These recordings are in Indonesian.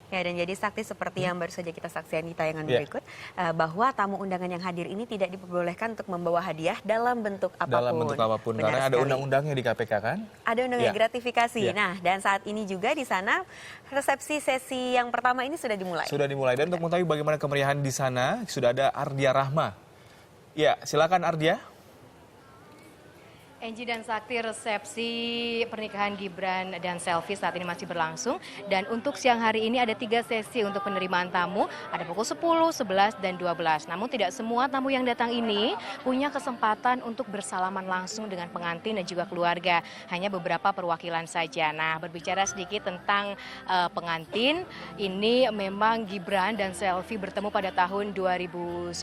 Ya, dan jadi sakti seperti yang baru saja kita saksikan di tayangan Iya. berikut, bahwa tamu undangan yang hadir ini tidak diperbolehkan untuk membawa hadiah dalam bentuk apapun. Dalam bentuk apapun, Benar karena ada sekali. undang-undangnya di KPK kan? Ada undang-undang Iya. gratifikasi. Iya. Nah, dan saat ini juga di sana resepsi sesi yang pertama ini sudah dimulai. Sudah dimulai, dan untuk mengetahui bagaimana kemeriahan di sana, sudah ada Ardia Rahma. Ya, silakan Ardia. Enji dan Sakti, resepsi pernikahan Gibran dan Selvi saat ini masih berlangsung. Dan untuk siang hari ini ada 3 sesi untuk penerimaan tamu. Ada pukul 10, 11, dan 12. Namun tidak semua tamu yang datang ini punya kesempatan untuk bersalaman langsung dengan pengantin dan juga keluarga. Hanya beberapa perwakilan saja. Nah, berbicara sedikit tentang pengantin, ini memang Gibran dan Selvi bertemu pada tahun 2009,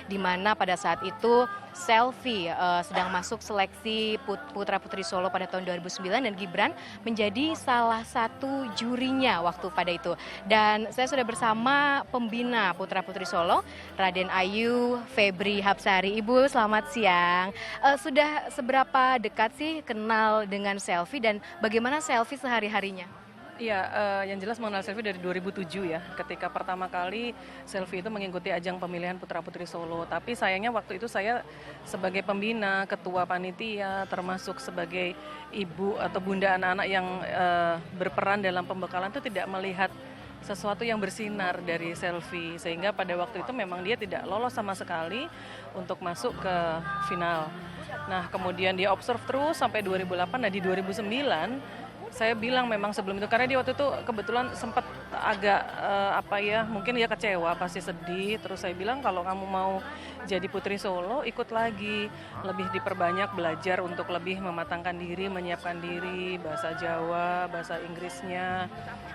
di mana pada saat itu Selvi sedang masuk seleksi Putra Putri Solo pada tahun 2009 dan Gibran menjadi salah satu jurinya waktu pada itu. Dan saya sudah bersama pembina Putra Putri Solo, Raden Ayu Febri Hapsari. Ibu, selamat siang. Sudah seberapa dekat sih kenal dengan Selvi dan bagaimana Selvi sehari-harinya? Iya, yang jelas mengenal Selvi dari 2007 ya, ketika pertama kali Selvi itu mengikuti ajang pemilihan Putra Putri Solo. Tapi sayangnya waktu itu saya sebagai pembina, ketua panitia, termasuk sebagai ibu atau bunda anak-anak yang berperan dalam pembekalan itu tidak melihat sesuatu yang bersinar dari Selvi. Sehingga pada waktu itu memang dia tidak lolos sama sekali untuk masuk ke final. Nah, kemudian dia observe terus sampai 2008, nah di 2009 saya bilang memang sebelum itu, karena dia waktu itu kebetulan sempat agak mungkin dia kecewa, pasti sedih. Terus saya bilang kalau kamu mau jadi Putri Solo, ikut lagi, lebih diperbanyak belajar untuk lebih mematangkan diri, menyiapkan diri, bahasa Jawa, bahasa Inggrisnya,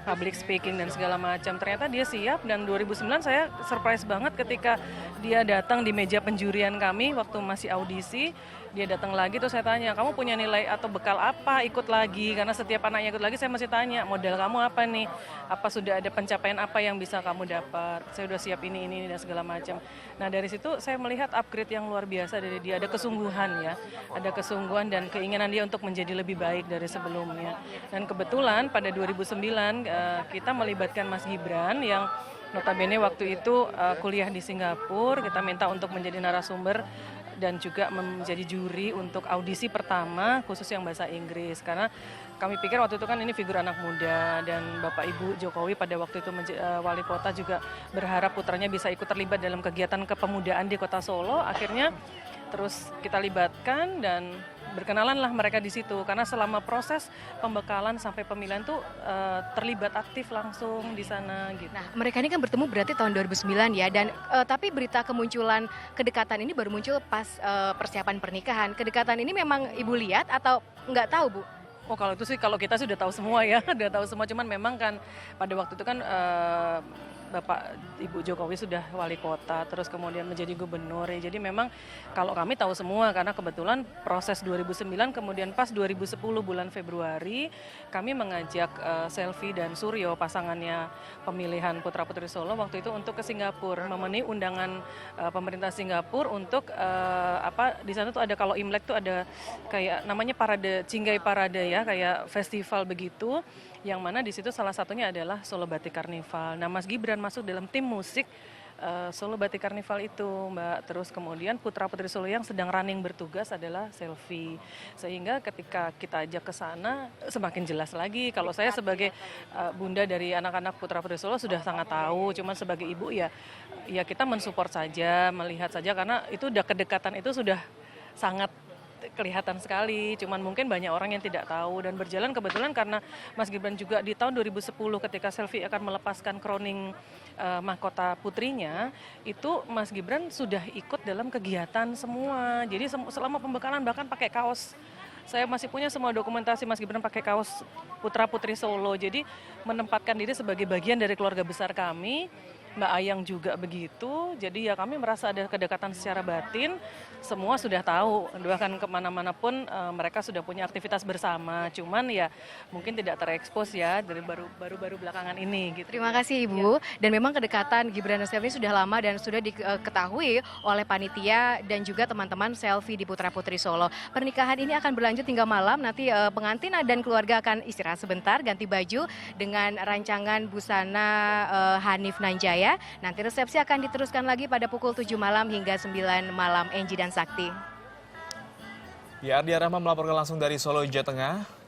public speaking dan segala macam. Ternyata dia siap, dan 2009 saya surprise banget ketika dia datang di meja penjurian kami waktu masih audisi. Dia datang lagi, terus saya tanya, kamu punya nilai atau bekal apa ikut lagi? Karena setiap anaknya ikut lagi saya masih tanya, modal kamu apa nih? Apa sudah ada pencapaian apa yang bisa kamu dapat? Saya udah siap ini dan segala macam. Nah, dari situ saya melihat upgrade yang luar biasa dari dia. Ada kesungguhan ya, ada kesungguhan dan keinginan dia untuk menjadi lebih baik dari sebelumnya. Dan kebetulan pada 2009 kita melibatkan Mas Gibran yang notabene waktu itu kuliah di Singapura. Kita minta untuk menjadi narasumber dan juga menjadi juri untuk audisi pertama khusus yang bahasa Inggris, karena kami pikir waktu itu kan ini figur anak muda dan Bapak Ibu Jokowi pada waktu itu wali kota juga berharap putranya bisa ikut terlibat dalam kegiatan kepemudaan di kota Solo. Akhirnya terus kita libatkan dan berkenalanlah mereka di situ, karena selama proses pembekalan sampai pemilihan tuh terlibat aktif langsung di sana gitu. Nah, mereka ini kan bertemu berarti tahun 2009 ya, dan tapi berita kemunculan kedekatan ini baru muncul pas persiapan pernikahan. Kedekatan ini memang Ibu lihat atau nggak tahu, Bu? Oh, kalau itu sih kalau kita sudah tahu semua ya, udah tahu semua. Cuman memang kan pada waktu itu kan Bapak Ibu Jokowi sudah wali kota, terus kemudian menjadi gubernur. Ya, jadi memang kalau kami tahu semua, karena kebetulan proses 2009, kemudian pas 2010 bulan Februari, kami mengajak Selvi dan Suryo, pasangannya pemilihan Putra Putri Solo waktu itu untuk ke Singapura, memenuhi undangan pemerintah Singapura untuk di sana tuh ada, kalau Imlek tuh ada kayak namanya parade, Cinggai Parade ya, kayak festival begitu, yang mana di situ salah satunya adalah Solo Batik Karnival. Nah, Mas Gibran masuk dalam tim musik Solo Batik Karnival itu, Mbak. Terus kemudian Putra Putri Solo yang sedang running bertugas adalah Selvi. Sehingga ketika kita ajak ke sana semakin jelas lagi. Kalau saya sebagai bunda dari anak-anak Putra Putri Solo sudah sangat tahu. Cuman sebagai ibu ya kita mensupport saja, melihat saja, karena itu udah kedekatan itu sudah sangat kelihatan sekali, cuman mungkin banyak orang yang tidak tahu. Dan berjalan kebetulan karena Mas Gibran juga di tahun 2010 ketika Selvi akan melepaskan kroning mahkota putrinya, itu Mas Gibran sudah ikut dalam kegiatan semua. Jadi selama pembekalan bahkan pakai kaos. Saya masih punya semua dokumentasi Mas Gibran pakai kaos Putra Putri Solo. Jadi menempatkan diri sebagai bagian dari keluarga besar kami. Mbak Ayang juga begitu. Jadi ya kami merasa ada kedekatan secara batin. Semua sudah tahu, bahkan kemana-mana pun mereka sudah punya aktivitas bersama. Cuman ya mungkin tidak terekspos ya dari baru belakangan ini. Gitu. Terima kasih Ibu. Dan memang kedekatan Gibran dan Selfie sudah lama dan sudah diketahui oleh panitia dan juga teman-teman Selfie di Putra Putri Solo. Pernikahan ini akan berlanjut hingga malam. Nanti pengantin dan keluarga akan istirahat sebentar, ganti baju dengan rancangan busana Hanif Nanjaya. Nanti resepsi akan diteruskan lagi pada pukul 7 malam hingga 9 malam. Enji dan Sakti. Ya, Ardia Rahma melaporkan langsung dari Solo, Jawa Tengah.